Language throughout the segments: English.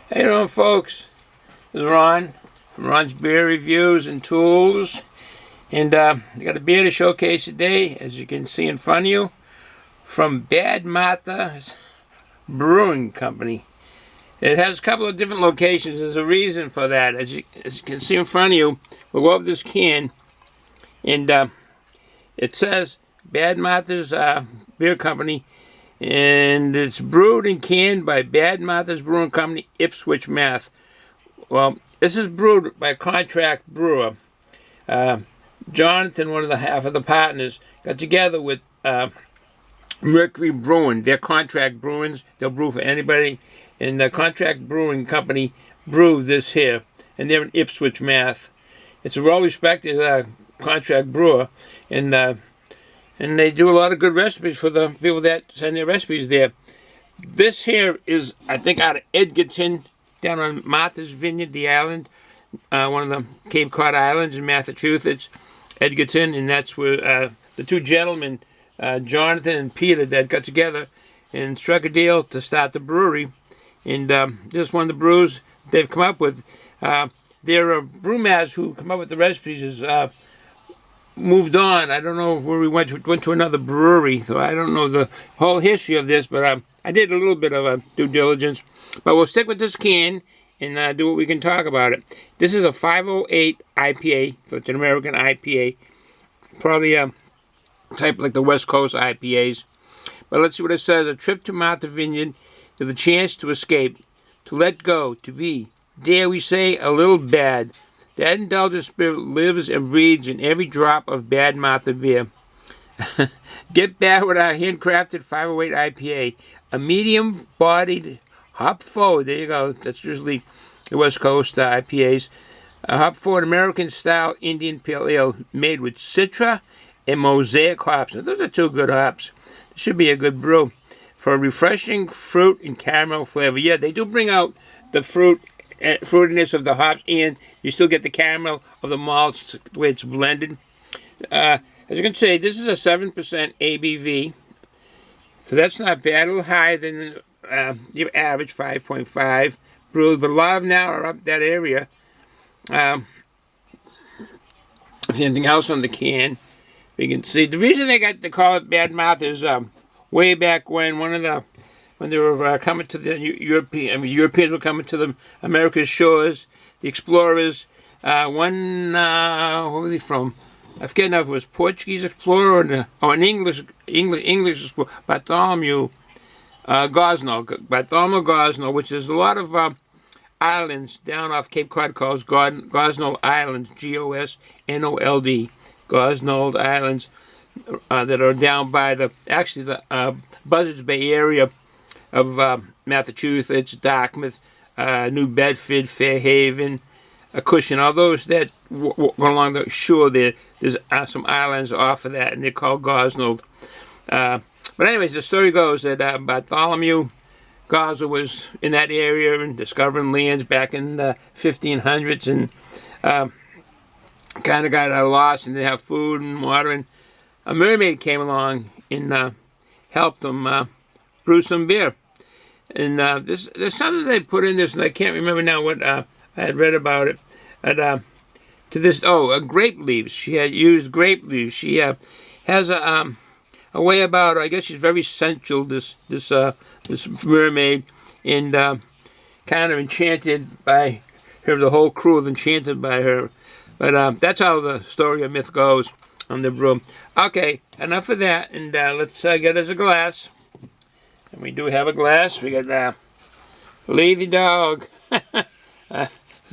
Hey doing, folks? This is Ron from Ron's Beer Reviews and Tools, and I got a beer to showcase today, as you can see in front of you, from Bad Martha's Brewing Company. It has a couple of different locations. There's a reason for that. As you can see in front of you, we'll go over this can, and it says Bad Martha's Beer Company, and it's brewed and canned by Bad Martha's Brewing Company, Ipswich, Mass. Well, this is brewed by a contract brewer. Jonathan, one of the half of the partners, got together with Mercury Brewing. They're contract brewers. They'll brew for anybody. And the contract brewing company brewed this here, and they're in Ipswich, Mass. It's a well-respected contract brewer, and they do a lot of good recipes for the people that send their recipes there. This here is, I think, out of Edgartown, down on Martha's Vineyard, the island, one of the Cape Cod Islands in Massachusetts, Edgartown, and that's where the two gentlemen, Jonathan and Peter, that got together and struck a deal to start the brewery. And this is one of the brews they've come up with. Their brewmasters who come up with the recipes is moved on. I don't know where we went to another brewery, so I don't know the whole history of this, but I did a little bit of due diligence. But we'll stick with this can and do what we can talk about it. This is a 508 IPA, so it's an American IPA, probably a type like the West Coast IPAs. But let's see what it says. A trip to Martha Vineyard, to the chance to escape, to let go, to be, dare we say, a little bad. That indulgent spirit lives and breathes in every drop of Bad Martha beer. Get bad with our handcrafted 508 IPA, a medium-bodied, hop-forward, there you go, that's usually the West Coast IPAs, a hop-forward American-style Indian Pale Ale made with Citra and Mosaic hops. Now, those are two good hops. This should be a good brew for a refreshing fruit and caramel flavor. Yeah, they do bring out the fruitiness of the hops, and you still get the caramel of the malts the way it's blended. As you can see, this is a 7% ABV, so that's not bad. A little higher than your average 5.5 brews, but a lot of them now are up that area. If there's anything else on the can, you can see the reason they call it Bad Martha is way back when when they were coming to the Europeans were coming to the America's shores, the explorers. Where were they from? I forget now if it was Portuguese explorer or an English explorer, Bartholomew Gosnold, which is a lot of islands down off Cape Cod called Gosnold Islands, Gosnold, Gosnold Islands, that are down by the Buzzards Bay area of Massachusetts, Dartmouth, New Bedford, Fairhaven, Cushing, all those that go along the shore there. There's some islands off of that, and they're called Gosnold. But anyways, the story goes that Bartholomew Gosnold was in that area and discovering lands back in the 1500s, and kind of got lost and didn't have food and water, and a mermaid came along and helped them brew some beer. And there's something they put in this, and I can't remember now what I had read about it. To this, grape leaves. She had used grape leaves. She has a way about her. I guess she's very sensual, this mermaid, and kind of enchanted by her. The whole crew is enchanted by her. But that's how the story of myth goes on the brew. Okay, enough of that, and let's get us a glass. And we do have a glass. We got Lazy Dog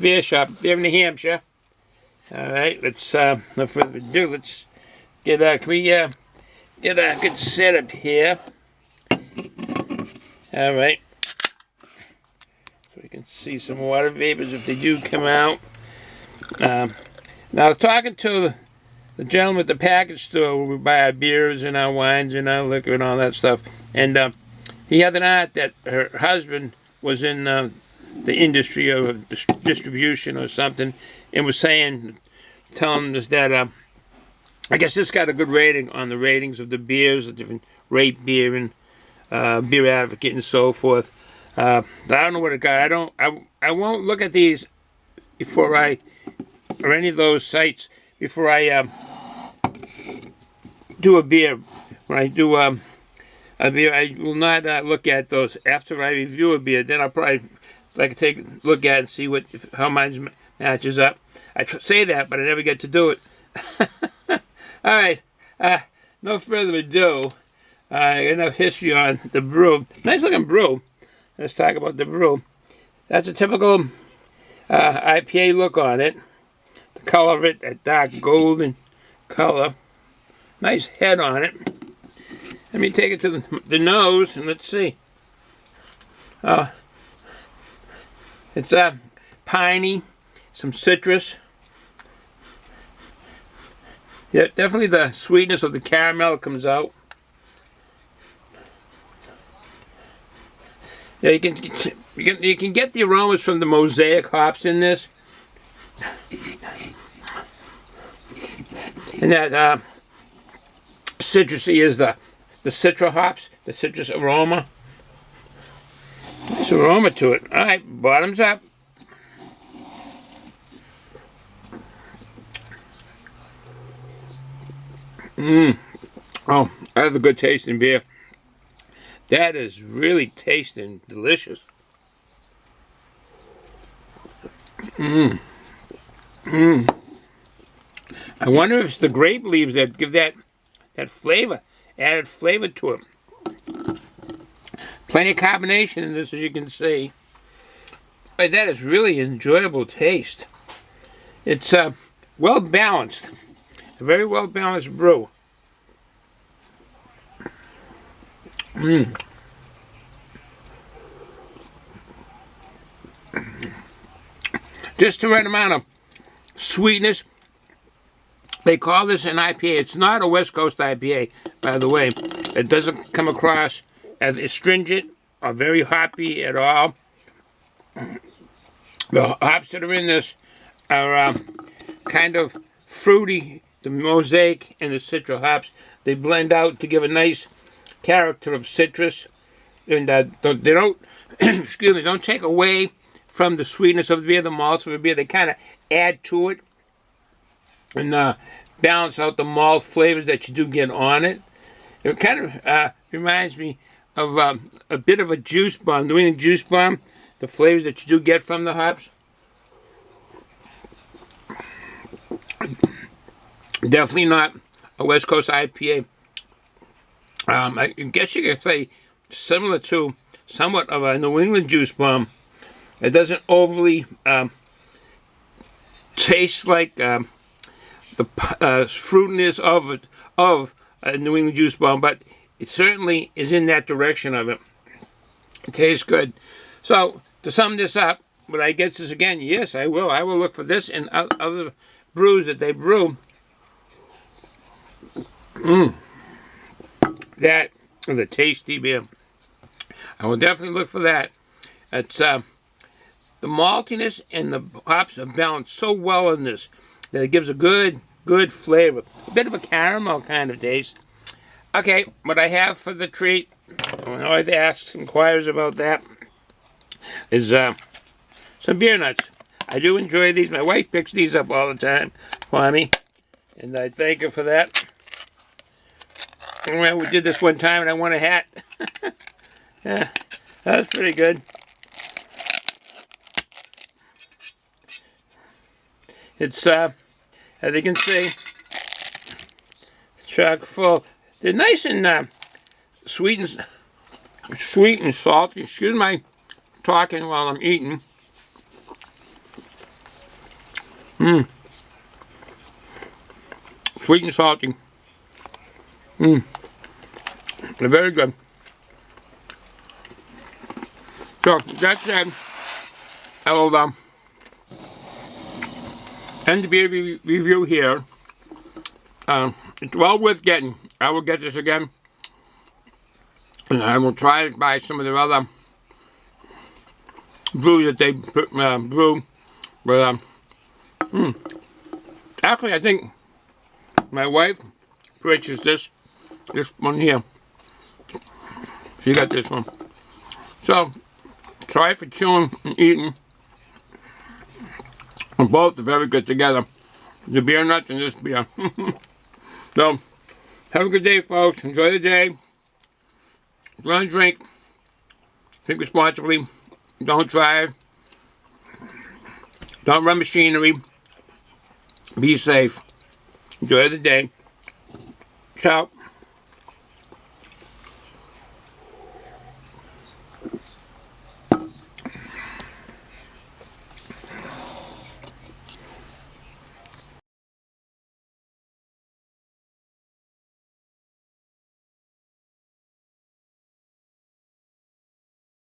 beer shop there in New Hampshire. All right, let's no further ado. Let's get can we get a good setup here? All right, so we can see some water vapors if they do come out. Now I was talking to the gentleman at the package store where we buy our beers and our wines and our liquor and all that stuff, and he had an aunt that her husband was in the industry of distribution or something, and was telling us that I guess this got a good rating on the ratings of the beers, the different rate beer and Beer Advocate and so forth. I don't know what it got. I won't look at these before I, or any of those sites before I do a beer. When I do a beer, I will not look at those after I review a beer. Then I'll probably like take a look at it and see how mine matches up. I say that, but I never get to do it. All right. No further ado. Enough history on the brew. Nice looking brew. Let's talk about the brew. That's a typical IPA look on it. The color of it, that dark golden color. Nice head on it. Let me take it to the nose and let's see. It's piney, some citrus. Yeah, definitely the sweetness of the caramel comes out. Yeah, you can get the aromas from the mosaic hops in this, and that citrusy is the citra hops, the citrus aroma. Nice aroma to it. All right, bottoms up. Oh, that's a good tasting beer. That is really tasting delicious. I wonder if it's the grape leaves that give that flavor, added flavor to it. Plenty of carbonation in this, as you can see. But that is really enjoyable taste. It's well balanced. A very well balanced brew. Just the right amount of sweetness. They call this an IPA. It's not a West Coast IPA, by the way. It doesn't come across as astringent or very hoppy at all. The hops that are in this are kind of fruity. The mosaic and the citra hops, they blend out to give a nice character of citrus, and they don't excuse me, don't take away from the sweetness of the beer, the malts of the beer. They kind of add to it and balance out the malt flavors that you do get on it. It kind of reminds me of a bit of a juice bomb, doing a juice bomb, the flavors that you do get from the hops. Definitely not a West Coast IPA. I guess you could say similar to somewhat of a New England juice bomb. It doesn't overly taste like the fruitiness of a New England juice bomb, but it certainly is in that direction of it. It tastes good. So to sum this up, would I get this again? Yes, I will. I will look for this and other brews that they brew. That is a tasty beer. I will definitely look for that. It's the maltiness and the hops are balanced so well in this that it gives a good flavor. A bit of a caramel kind of taste. Okay, what I have for the treat, I always ask inquires about that, is some beer nuts. I do enjoy these. My wife picks these up all the time for me, and I thank her for that. Well, we did this one time and I won a hat. Yeah, that was pretty good. It's, as you can see, it's chock full. They're nice and sweet and salty. Excuse my talking while I'm eating. Sweet and salty. They're very good. So, that said, I will end the beer review here. It's well worth getting. I will get this again. And I will try to buy some of their other brew that they brew. But, actually, I think my wife purchased this one here. She got this one. So, Sorry for chewing and eating. And both are very good together. The beer nuts and this beer. So, have a good day, folks. Enjoy the day. Learn to drink. Drink responsibly. Don't drive. Don't run machinery. Be safe. Enjoy the day. Ciao.